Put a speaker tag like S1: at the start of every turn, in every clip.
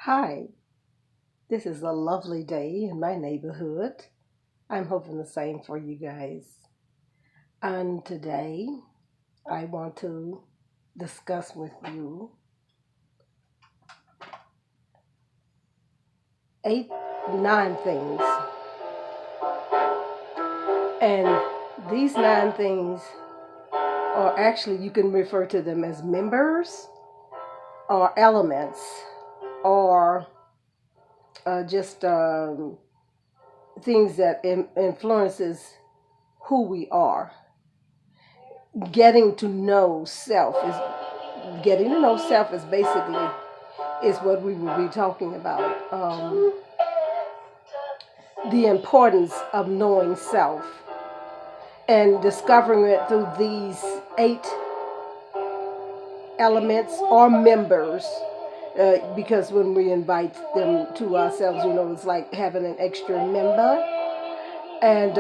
S1: Hi, this is a lovely day in my neighborhood. I'm hoping the same for you guys. And today I want to discuss with you eight, nine things. And these nine things are actually, you can refer to them as members or elements or just things that influences who we are. Getting to know self is basically is what we will be talking about. The importance of knowing self and discovering it through these eight elements or members. Because when we invite them to ourselves, it's like having an extra member. And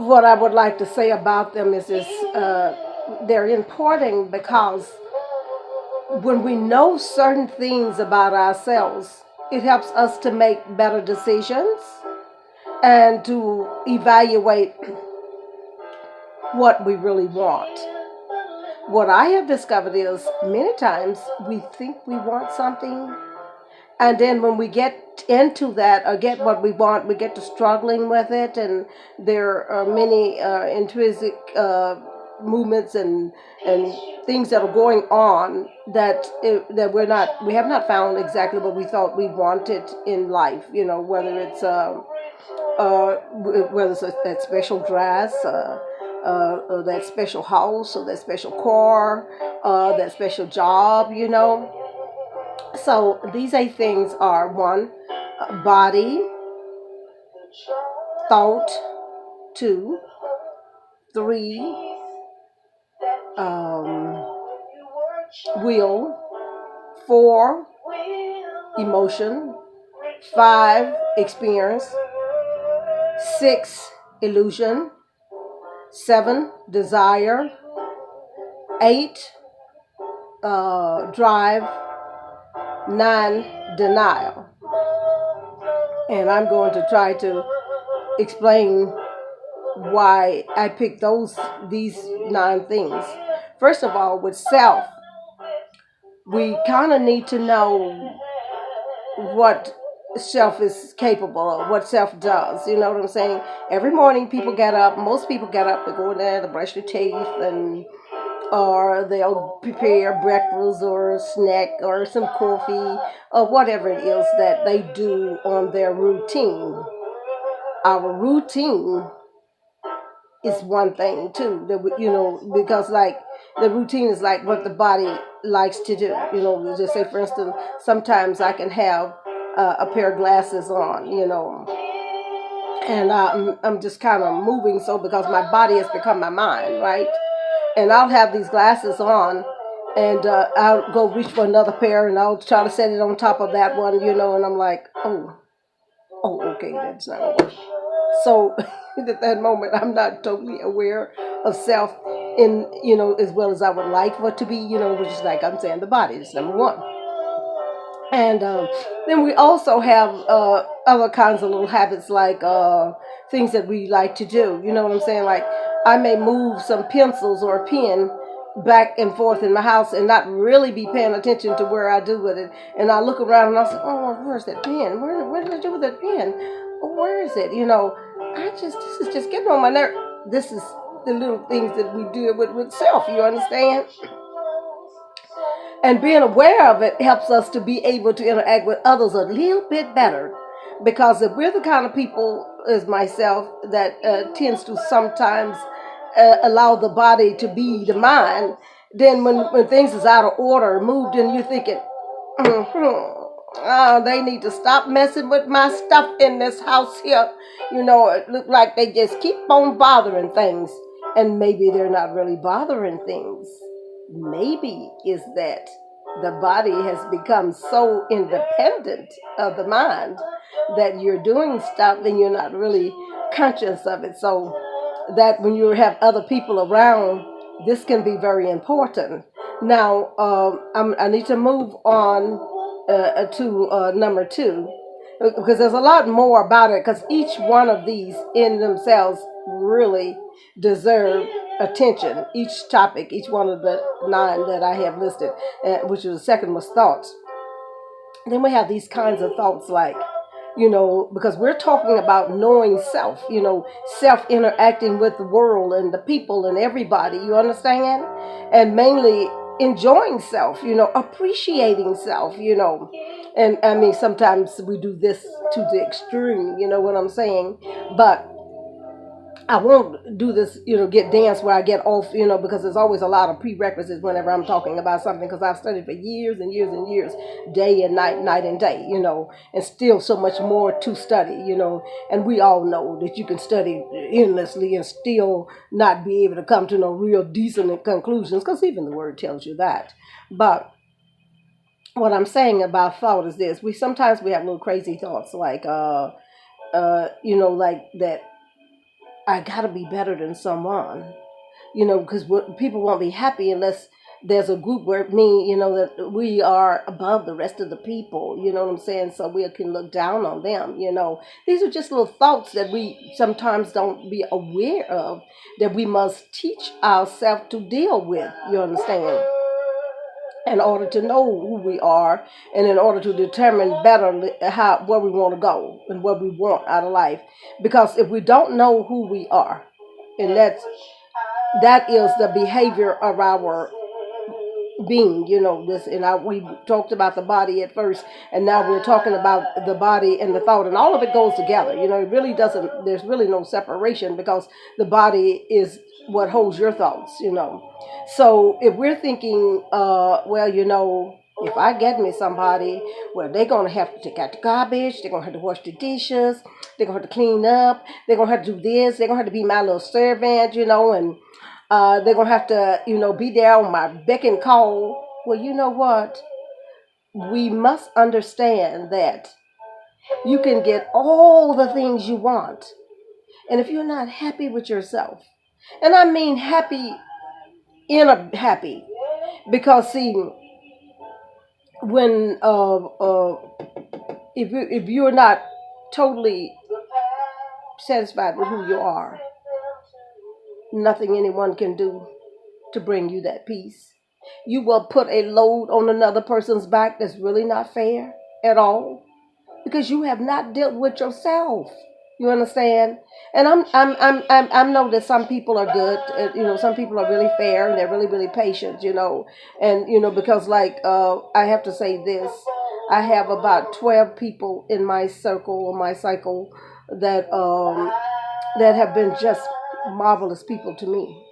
S1: what I would like to say about them is this: they're important because when we know certain things about ourselves, it helps us to make better decisions and to evaluate what we really want. What I have discovered is many times we think we want something, and then when we get into that or get what we want, we get to struggling with it, and there are many intrinsic movements and things that are going on that we have not found exactly what we thought we wanted in life. Whether it's that special dress, or that special house, or that special car, that special job. So these eight things are: one, body; thought; two, three, will; four, emotion; five, experience; six, illusion; seven, desire; eight, drive; nine, denial. And I'm going to try to explain why I picked these nine things. First of all, with self, we kind of need to know what self is capable of, what self does. You know what I'm saying? Every morning most people get up, they go in there, they brush their teeth, or they'll prepare breakfast or a snack or some coffee or whatever it is that they do on their routine. Our routine is one thing too, because like the routine is like what the body likes to do. Just say for instance, sometimes I can have a pair of glasses on, and I'm just kind of moving so because my body has become my mind, right? And I'll have these glasses on, and I'll go reach for another pair, and I'll try to set it on top of that one, and I'm like, oh, okay, that's not gonna work. So at that moment, I'm not totally aware of self as well as I would like for it to be, which is like I'm saying, the body is number one. And then we also have other kinds of little habits, like things that we like to do. You know what I'm saying? Like I may move some pencils or a pen back and forth in my house and not really be paying attention to where I do with it. And I look around and I say, oh, where's that pen? What did I do with that pen? Oh, where is it? This is just getting on my nerve. This is the little things that we deal with self. You understand? And being aware of it helps us to be able to interact with others a little bit better. Because if we're the kind of people, as myself, that tends to sometimes allow the body to be the mind, then when things is out of order, moved, and you're thinking, they need to stop messing with my stuff in this house here. It look like they just keep on bothering things. And maybe they're not really bothering things. Maybe is that the body has become so independent of the mind that you're doing stuff and you're not really conscious of it. So that when you have other people around, this can be very important. Now, I need to move on to number two, because there's a lot more about it. Because each one of these in themselves really deserve attention. Each topic, each one of the nine that I have listed, which is the second was thoughts. Then we have these kinds of thoughts like, because we're talking about knowing self, self interacting with the world and the people and everybody, you understand? And mainly enjoying self, appreciating self, And I mean, sometimes we do this to the extreme, you know what I'm saying? But I won't do this, get dance where I get off, because there's always a lot of prerequisites whenever I'm talking about something, because I've studied for years and years and years, day and night, night and day, and still so much more to study, and we all know that you can study endlessly and still not be able to come to no real decent conclusions, because even the word tells you that. But what I'm saying about thought is this: sometimes we have little crazy thoughts like, like that. I gotta be better than someone, because people won't be happy unless there's a group where that we are above the rest of the people, you know what I'm saying? So we can look down on them, These are just little thoughts that we sometimes don't be aware of, that we must teach ourselves to deal with, you understand? In order to know who we are, and in order to determine better where we want to go and what we want out of life. Because if we don't know who we are, and that is the behavior of our being, we talked about the body at first, and now we're talking about the body and the thought, and all of it goes together. It really doesn't, there's really no separation, because the body is what holds your thoughts, So if we're thinking, if I get me somebody, well, they're going to have to take out the garbage, they're going to have to wash the dishes, they're going to have to clean up, they're going to have to do this, they're going to have to be my little servant, and they're going to have to, be there on my beck and call. Well, you know what? We must understand that you can get all the things you want. And if you're not happy with yourself, and I mean happy, inner happy, because see, when if you're not totally satisfied with who you are, nothing anyone can do to bring you that peace. You will put a load on another person's back that's really not fair at all, because you have not dealt with yourself. You understand? And I know that some people are good. Some people are really fair and they're really, really patient. And because I have to say this, I have about 12 people in my circle or my cycle that have been just marvelous people to me.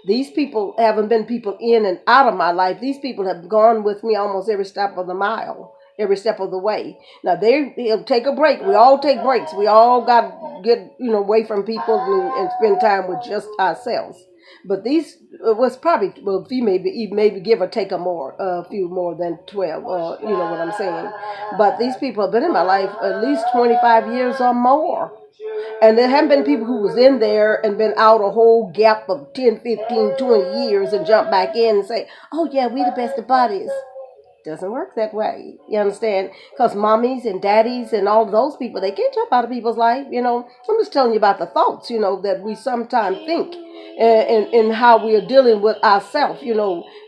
S1: These people haven't been people in and out of my life. These people have gone with me almost every step of the mile, every step of the way. Now they'll take a break. We all take breaks. We all got to get away from people and spend time with just ourselves. But these was probably, well, if you maybe give or take a few more than 12, you know what I'm saying. But these people have been in my life at least 25 years or more. And there haven't been people who was in there and been out a whole gap of 10, 15, 20 years and jump back in and say, oh yeah, we the best of buddies. Doesn't work that way. You understand? Because mommies and daddies and all those people, they can't jump out of people's life. I'm just telling you about the thoughts, that we sometimes think and how we are dealing with ourselves,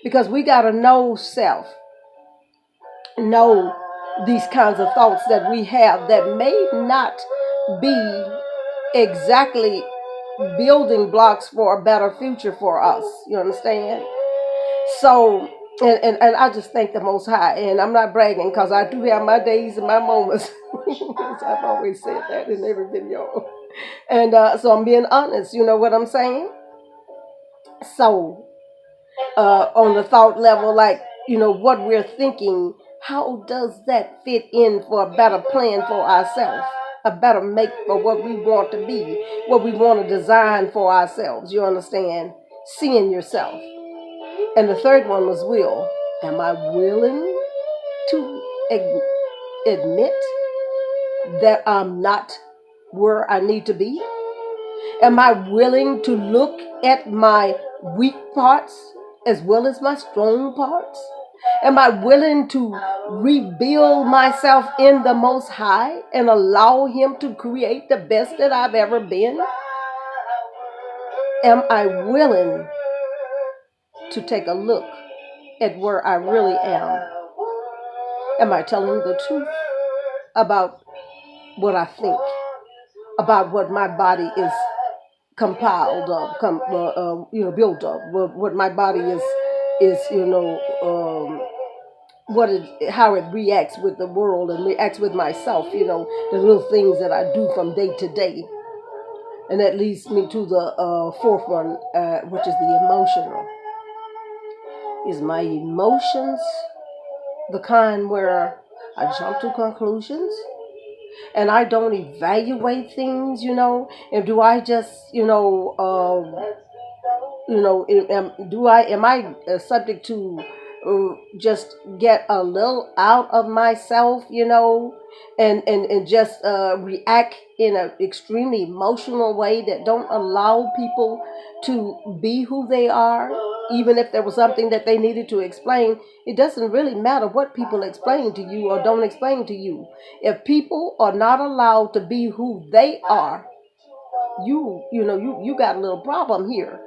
S1: because we got to know self. Know these kinds of thoughts that we have that may not be exactly building blocks for a better future for us. You understand? So, and I just thank the Most High. And I'm not bragging, because I do have my days and my moments. I've always said that in every video. And so I'm being honest. You know what I'm saying? So, on the thought level, what we're thinking, how does that fit in for a better plan for ourselves? A better make for what we want to be, what we want to design for ourselves. You understand? Seeing yourself. And the third one was will. Am I willing to admit that I'm not where I need to be? Am I willing to look at my weak parts as well as my strong parts? Am I willing to rebuild myself in the Most High and allow Him to create the best that I've ever been? Am I willing to take a look at where I really am? Am I telling the truth about what I think, about what my body is compiled of, built of, what my body is, how it reacts with the world and reacts with myself, the little things that I do from day to day. And that leads me to the fourth one, which is the emotional. Is my emotions the kind where I jump to conclusions and I don't evaluate things, and do I just, am I subject to just get a little out of myself, and just react in an extremely emotional way that don't allow people to be who they are, even if there was something that they needed to explain. It doesn't really matter what people explain to you or don't explain to you. If people are not allowed to be who they are, you got a little problem here.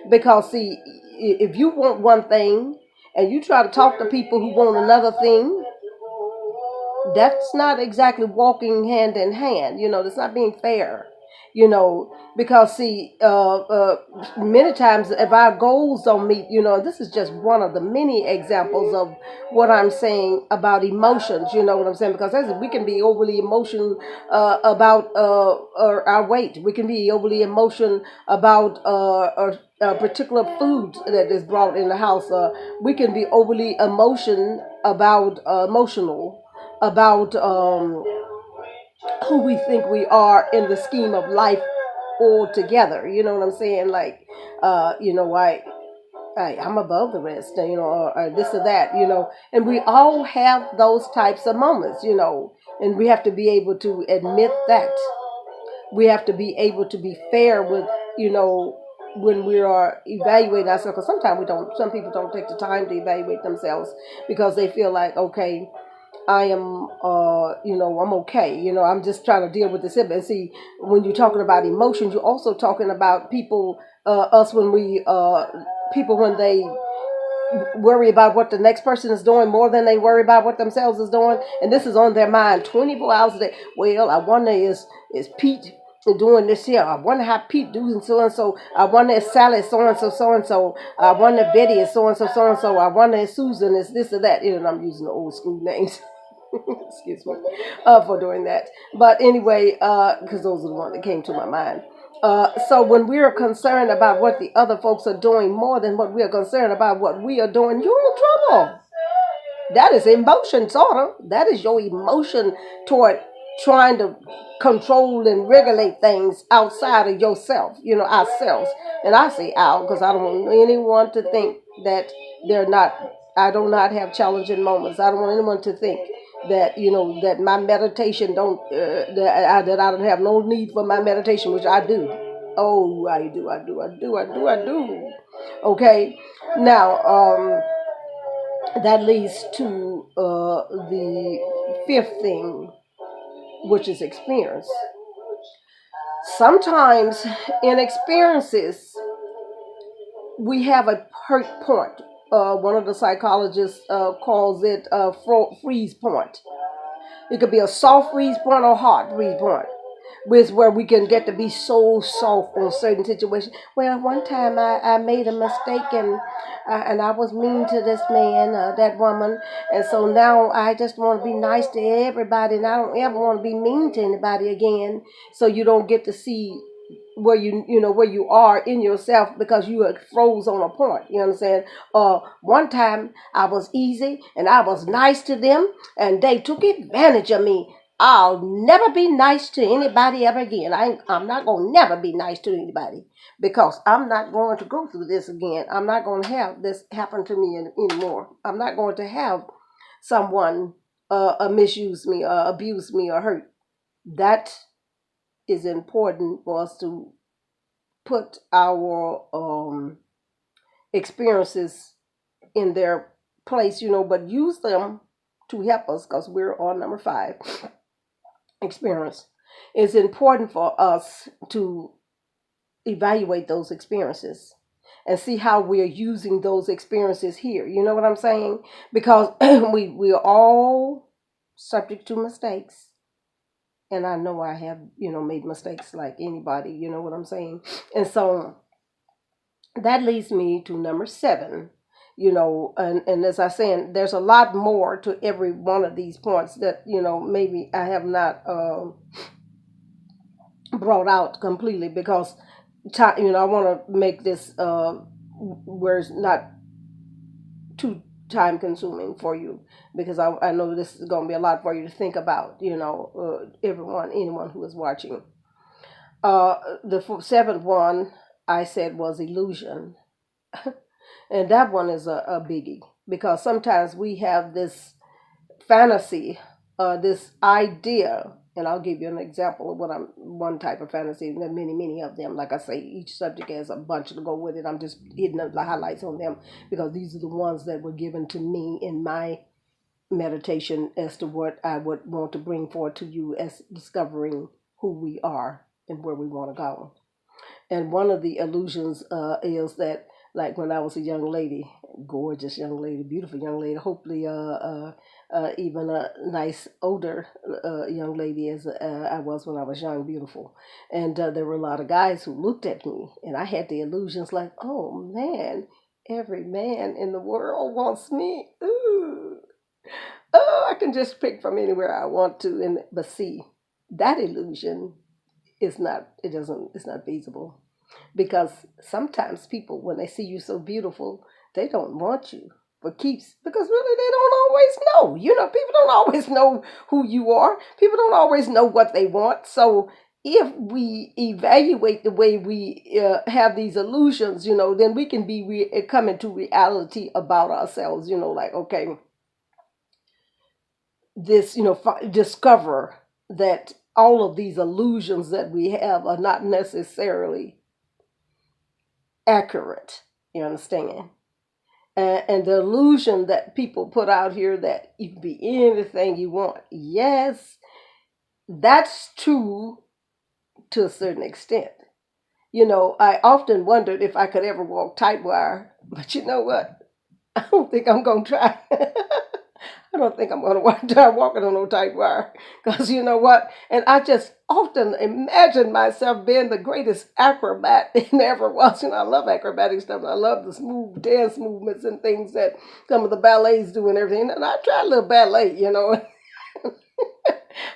S1: Because see, if you want one thing and you try to talk to people who want another thing, that's not exactly walking hand in hand. That's not being fair. Because see, many times if our goals don't meet, this is just one of the many examples of what I'm saying about emotions. You know what I'm saying? Because we can be overly emotional about our weight. We can be overly emotional about a particular food that is brought in the house. We can be overly emotional about who we think we are in the scheme of life altogether. You know what I'm saying? Like, I'm above the rest, or this or that, and we all have those types of moments, and we have to be able to admit that. We have to be able to be fair with, when we are evaluating ourselves, because some people don't take the time to evaluate themselves because they feel like, okay, I am, I'm okay. I'm just trying to deal with this. And see, when you're talking about emotions, you're also talking about people, people when they worry about what the next person is doing more than they worry about what themselves is doing. And this is on their mind 24 hours a day. Well, I wonder is Pete doing this here? I wonder how Pete doing so and so. I wonder if Sally is so and so, so and so. I wonder if Betty is so and so, so and so. I wonder if Susan is this or that. I'm using the old school names. Excuse me for doing that. But anyway, because those are the ones that came to my mind. So when we are concerned about what the other folks are doing more than what we are concerned about what we are doing, you're in trouble. That is emotion, sort of. That is your emotion toward trying to control and regulate things outside of yourself, ourselves. And I say our because I don't want anyone to think that I do not have challenging moments. I don't want anyone to think that, that my meditation that I don't have no need for my meditation, which I do. Oh, I do. Okay. Now, that leads to the fifth thing, which is experience. Sometimes in experiences, we have a hurt point. One of the psychologists calls it a freeze point. It could be a soft freeze point or hard freeze point, which where we can get to be so soft on certain situations. Well, one time I made a mistake and I was mean to this man, that woman, and so now I just want to be nice to everybody, and I don't ever want to be mean to anybody again. So you don't get to see where where you are in yourself because you are froze on a point. You understand? One time I was easy and I was nice to them and they took advantage of me. I'll never be nice to anybody ever again. I'm not going to never be nice to anybody because I'm not going to go through this again. I'm not going to have this happen to me anymore. I'm not going to have someone misuse me or abuse me or hurt. That is important for us to put our experiences in their place, but use them to help us because we're on number 5, experience. It's important for us to evaluate those experiences and see how we're using those experiences here. You know what I'm saying? Because we're all subject to mistakes. And I know I have, made mistakes like anybody, you know what I'm saying? And so that leads me to number 7, and as I said, there's a lot more to every one of these points that, maybe I have not brought out completely because time, I want to make this where it's not too time consuming for you because I know this is going to be a lot for you to think about, anyone who is watching. The 7th one I said was illusion. And that one is a biggie because sometimes we have this fantasy, this idea, and I'll give you an example of one type of fantasy, and there are many, many of them. Like I say, each subject has a bunch to go with it. I'm just hitting up the highlights on them because these are the ones that were given to me in my meditation as to what I would want to bring forward to you as discovering who we are and where we want to go. And one of the illusions is that, like when I was a young lady, gorgeous young lady, beautiful young lady, hopefully even a nice older young lady as I was when I was young, beautiful. And there were a lot of guys who looked at me, and I had the illusions like, oh man, every man in the world wants me. Ooh. Oh, I can just pick from anywhere I want to. But see, that illusion it's not feasible because sometimes people, when they see you so beautiful, they don't want you for keeps because really they don't always know. People don't always know who you are. People don't always know what they want. So if we evaluate the way we have these illusions, then we can be come into reality about ourselves. Like, okay, this, discover that all of these illusions that we have are not necessarily accurate. You understand? And the illusion that people put out here that you can be anything you want. Yes, that's true to a certain extent. I often wondered if I could ever walk tight wire, but you know what? I don't think I'm going to try. I don't think I'm going to try walking on no tight wire. Because you know what? And I just often imagine myself being the greatest acrobat there ever was. I love acrobatic stuff. I love the smooth dance movements and things that some of the ballets do and everything. And I try a little ballet.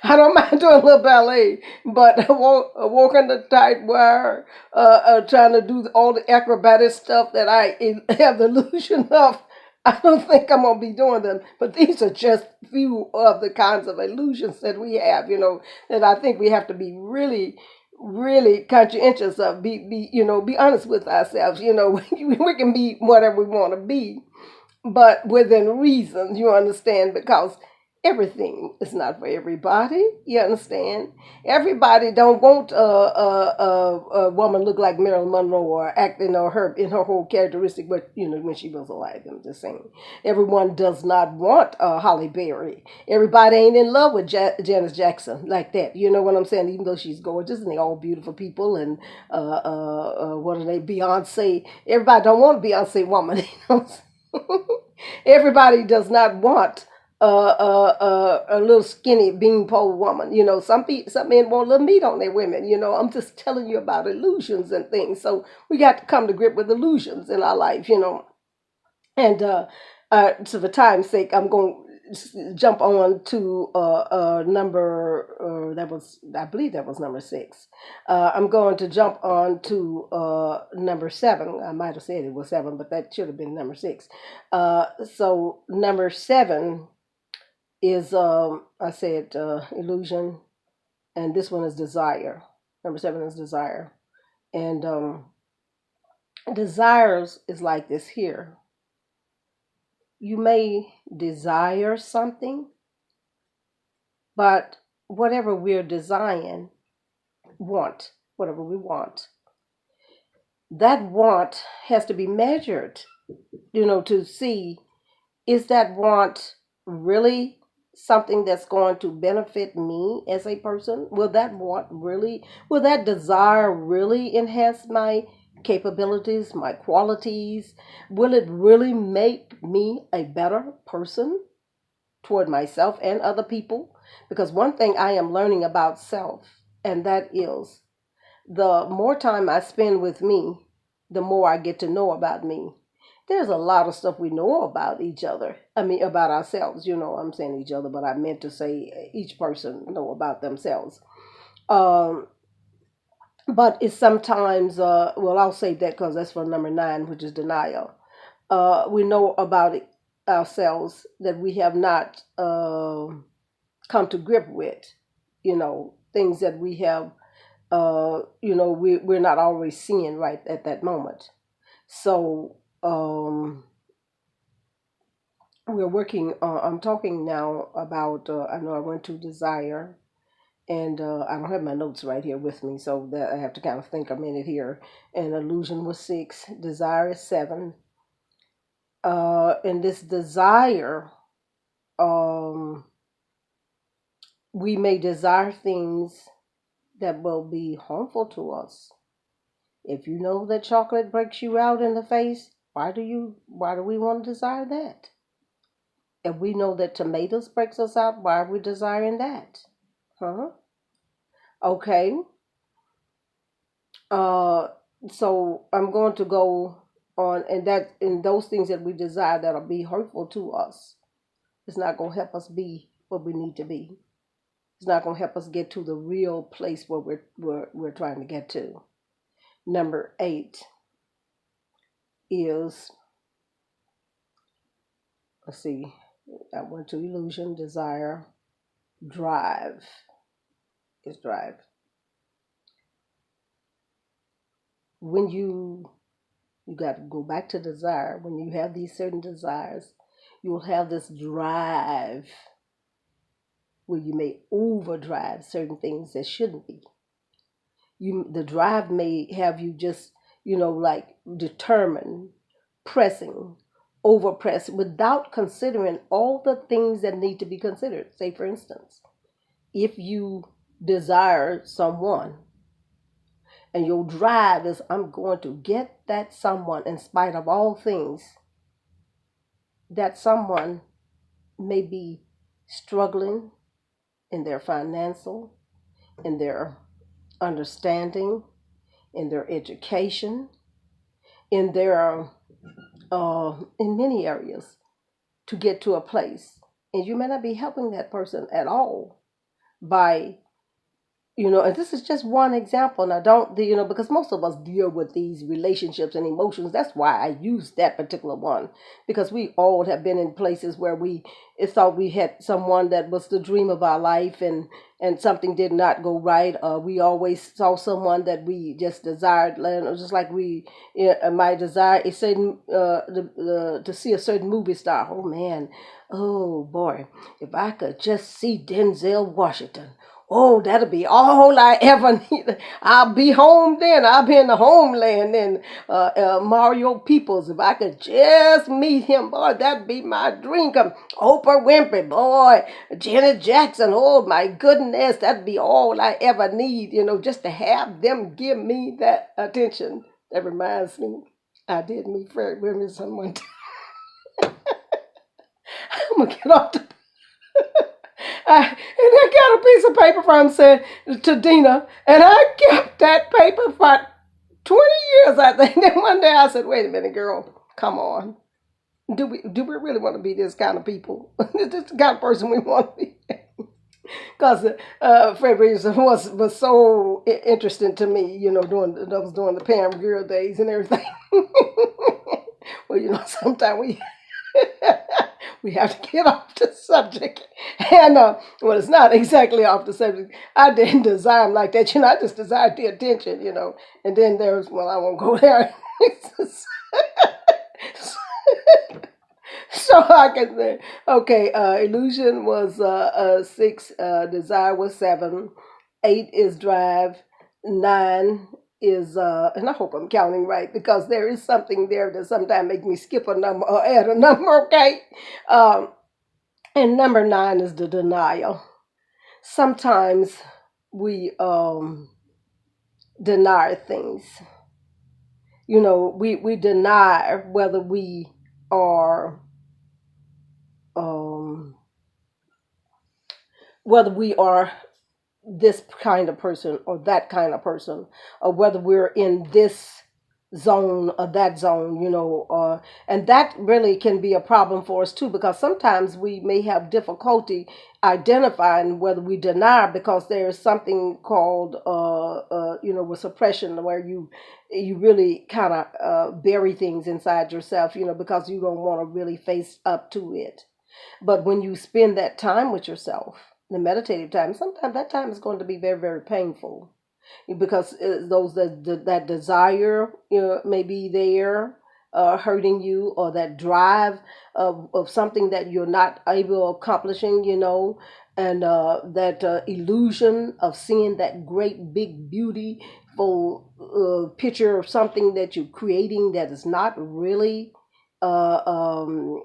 S1: I don't mind doing a little ballet, but walking the tight wire, trying to do all the acrobatic stuff that I have the illusion of, I don't think I'm going to be doing them. But these are just few of the kinds of illusions that we have, that I think we have to be really, really conscientious of. Be honest with ourselves. We can be whatever we want to be, but within reason, you understand, because everything is not for everybody. You understand? Everybody don't want a woman look like Marilyn Monroe or act in her whole characteristic, but when she was alive. I'm just saying, everyone does not want Holly Berry. Everybody ain't in love with Janis Jackson like that. You know what I'm saying? Even though she's gorgeous and they all beautiful people, and what are they? Beyonce. Everybody don't want a Beyonce woman. Everybody does not want a little skinny beanpole woman. Some men want a little meat on their women. I'm just telling you about illusions and things. So we got to come to grip with illusions in our life. And so for time's sake, I'm going to jump on to number I believe that was number 6. I'm going to jump on to number 7. I might have said it was 7, but that should have been number 6. So number 7 is I said illusion, and this one is desire. Number 7 is desire, and desires is like this here. You may desire something, but whatever we're desiring, whatever we want, that want has to be measured to see, is that want really something that's going to benefit me as a person? Will that desire really enhance my capabilities, my qualities? Will it really make me a better person toward myself and other people? Because one thing I am learning about self, and that is the more time I spend with me, the more I get to know about me. There's a lot of stuff we know about each other. I mean, about ourselves. I'm saying each other, but I meant to say each person know about themselves. Um, but it's sometimes, well, I'll say that because that's for number 9, which is denial. We know about it ourselves that we have not come to grip with. Things that we have, we're not always seeing right at that moment. So we're working. I'm talking now about. I know I went to desire, and I don't have my notes right here with me, so that I have to kind of think a minute here. And illusion was 6, desire is 7. And this desire, um, we may desire things that will be harmful to us. If you know that chocolate breaks you out in the face, why do we want to desire that? If we know that tomatoes breaks us out, why are we desiring that? Huh? Okay. Uh so I'm going to go on, and that in those things that we desire that'll be hurtful to us. It's not gonna help us be what we need to be. It's not gonna help us get to the real place where we're trying to get to. Number 8 is, let's see, I went to illusion, desire, drive is drive. When you got to go back to desire. When you have these certain desires, you will have this drive where you may overdrive certain things that shouldn't be. The drive may have you just, like determined, pressing, overpress without considering all the things that need to be considered. Say, for instance, if you desire someone and your drive is, I'm going to get that someone in spite of all things, that someone may be struggling in their financial, in their understanding, in their education, in their in many areas to get to a place, and you may not be helping that person at all by, and this is just one example. Now, don't, because most of us deal with these relationships and emotions. That's why I use that particular one, because we all have been in places where we thought we had someone that was the dream of our life, and something did not go right. We always saw someone that we just desired, just like we, my desire is certain, to see a certain movie star. Oh man, oh boy, if I could just see Denzel Washington. Oh, that'll be all I ever need. I'll be home then. I'll be in the homeland then. Mario Peoples, if I could just meet him, boy, that'd be my dream come. Oprah Winfrey, boy, Janet Jackson, oh my goodness, that'd be all I ever need, just to have them give me that attention. That reminds me, I did meet Fred Williamson one time. I'm going to get off the and I got a piece of paper from said to Dina, and I kept that paper for 20 years, I think. Then one day I said, "Wait a minute, girl, come on. Do we really want to be this kind of people? Is this the kind of person we want to be?" Because Fred Williamson was so interesting to me, during the Pam Grier days and everything. Well, sometimes we have to get off the subject. And, well, it's not exactly off the subject. I didn't desire him like that. I just desired the attention, And then there's, well, I won't go there. So I can say, okay, illusion was 6, desire was 7, 8 is drive, 9 is and I hope I'm counting right because there is something there that sometimes make me skip a number or add a number. Okay, um, and number 9 is the denial. Sometimes we deny things. We deny are um, whether we are this kind of person or that kind of person, or whether we're in this zone or that zone, and that really can be a problem for us too, because sometimes we may have difficulty identifying whether we deny because there's something called, with suppression, where you really kind of bury things inside yourself, because you don't want to really face up to it. But when you spend that time with yourself, the meditative time, sometimes that time is going to be very, very painful because those that desire, may be there, hurting you, or that drive of something that you're not able accomplishing, and that illusion of seeing that great big beautiful picture of something that you're creating that is not really uh, um,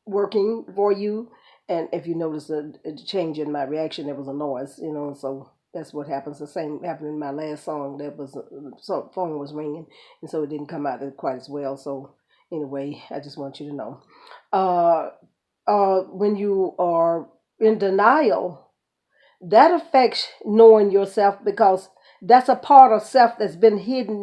S1: working for you. And if you notice a change in my reaction, there was a noise, so that's what happens. The same happened in my last song. That was some phone was ringing, and so it didn't come out quite as well. So anyway, I just want you to know, uh, when you are in denial, that affects knowing yourself because that's a part of self that's been hidden